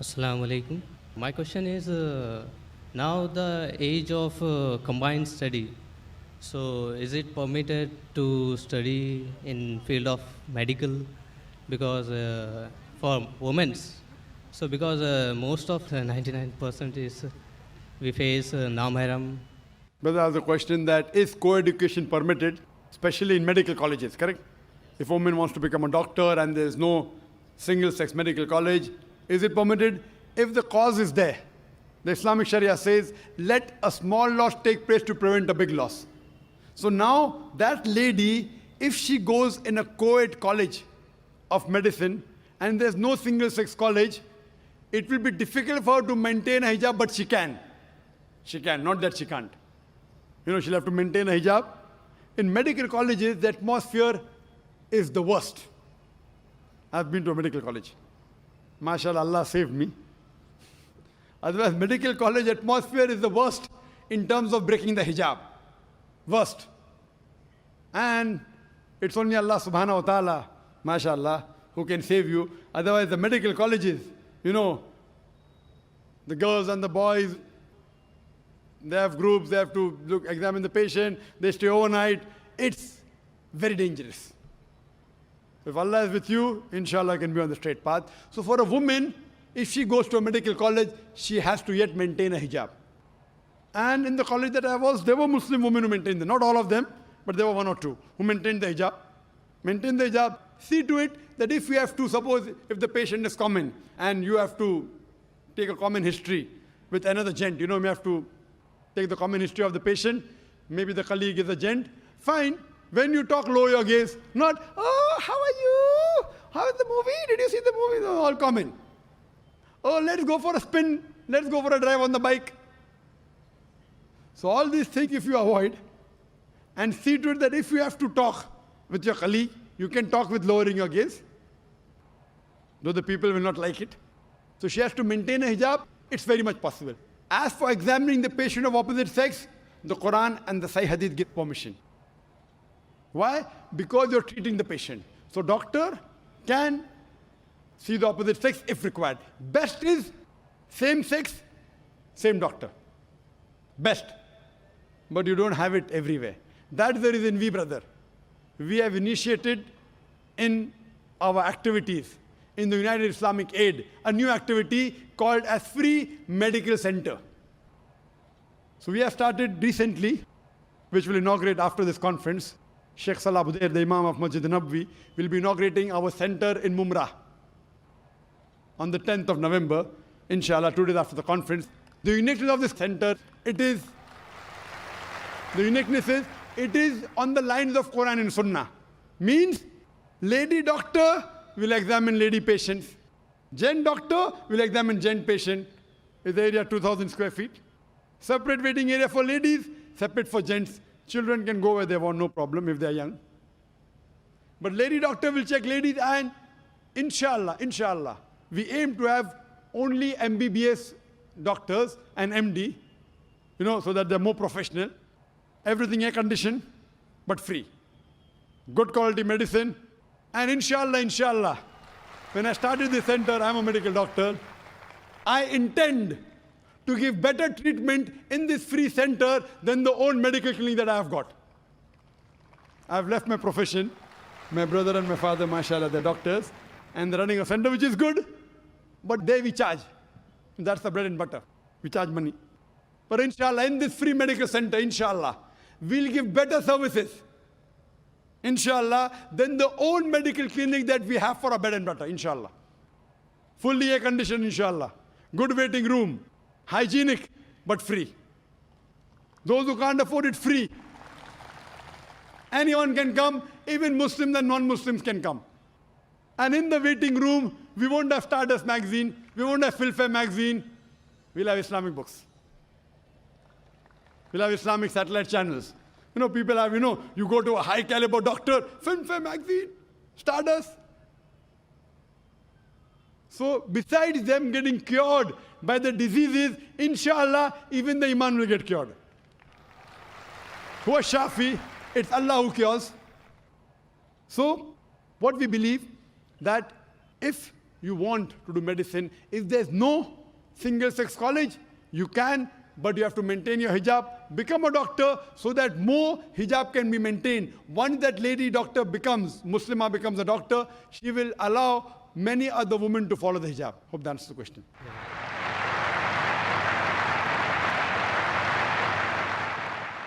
Assalamu alaikum. My question is now the age of combined study. So is it permitted to study in field of medical because for women? So because most of 99% is we face non-mahram. Brother has a question that is co-education permitted, especially in medical colleges, correct? If a woman wants to become a doctor and there is no single-sex medical college, is it permitted? If the cause is there, the Islamic Sharia says, let a small loss take place to prevent a big loss. So now that lady, if she goes in a co-ed college of medicine and there's no single-sex college, it will be difficult for her to maintain a hijab, but she can. She can, not that she can't. You know, she'll have to maintain a hijab. In medical colleges, the atmosphere is the worst. I've been to a medical college. MashaAllah, Allah saved me. Otherwise, medical college atmosphere is the worst in terms of breaking the hijab. Worst. And it's only Allah subhanahu wa ta'ala, MashaAllah, who can save you. Otherwise, the medical colleges, you know, the girls and the boys, they have groups, they have to examine the patient, they stay overnight. It's very dangerous. If Allah is with you, inshallah, can be on the straight path. So for a woman, if she goes to a medical college, she has to yet maintain a hijab. And in the college that I was, there were Muslim women who maintained them. Not all of them, but there were one or two who maintained the hijab. Maintain the hijab. See to it that if you have to, suppose if the patient is common and you have to take a common history with another gent, you know, you have to take the common history of the patient, maybe the colleague is a gent, fine. When you talk, lower your gaze, not, oh, how are you? How is the movie? Did you see the movie? No, all common. Oh, let's go for a spin. Let's go for a drive on the bike. So all these things if you avoid and see to it that if you have to talk with your colleague, you can talk with lowering your gaze, though the people will not like it. So she has to maintain a hijab. It's very much possible. As for examining the patient of opposite sex, the Quran and the Sahih Hadith give permission. Why? Because you're treating the patient. So doctor can see the opposite sex if required. Best is same sex, same doctor. Best. But you don't have it everywhere. That's the reason we, brother, we have initiated in our activities in the United Islamic Aid, a new activity called as Free Medical Center. So we have started recently, which will inaugurate after this conference. Sheikh Salah Budair, the Imam of Masjid Nabwi, will be inaugurating our center in Mumrah on the 10th of November, inshallah, 2 days after the conference. The uniqueness of this center, it is on the lines of Quran and Sunnah. Means, lady doctor will examine lady patients. Gent doctor will examine gent patient. Is the area 2,000 square feet? Separate waiting area for ladies, separate for gents. Children can go where they want, no problem if they are young. But lady doctor will check ladies and inshallah, we aim to have only MBBS doctors and MD, you know, so that they're more professional. Everything air conditioned, but free. Good quality medicine. And inshallah, when I started this center, I'm a medical doctor, I intend to give better treatment in this free center than the own medical clinic that I have got. I've left my profession. My brother and my father, mashallah, they're doctors, and they're running a center which is good, but there we charge. That's the bread and butter. We charge money. But inshallah, in this free medical center, inshallah, we'll give better services, inshallah, than the own medical clinic that we have for our bread and butter, inshallah. Fully air conditioned, inshallah. Good waiting room. Hygienic, but free. Those who can't afford it, free. Anyone can come, even Muslims and non-Muslims can come. And in the waiting room, we won't have Stardust magazine, we won't have Filfare magazine, we'll have Islamic books. We'll have Islamic satellite channels. You know, people have, you go to a high caliber doctor, Filmfare magazine, Stardust. So besides them getting cured by the diseases, inshallah, even the iman will get cured. Who is Shafi? It's Allah who cures. So what we believe, that if you want to do medicine, if there's no single-sex college, you can, but you have to maintain your hijab, become a doctor so that more hijab can be maintained. Once that lady doctor becomes, Muslimah becomes a doctor, she will allow many other women to follow the hijab. Hope that answers the question. Yeah.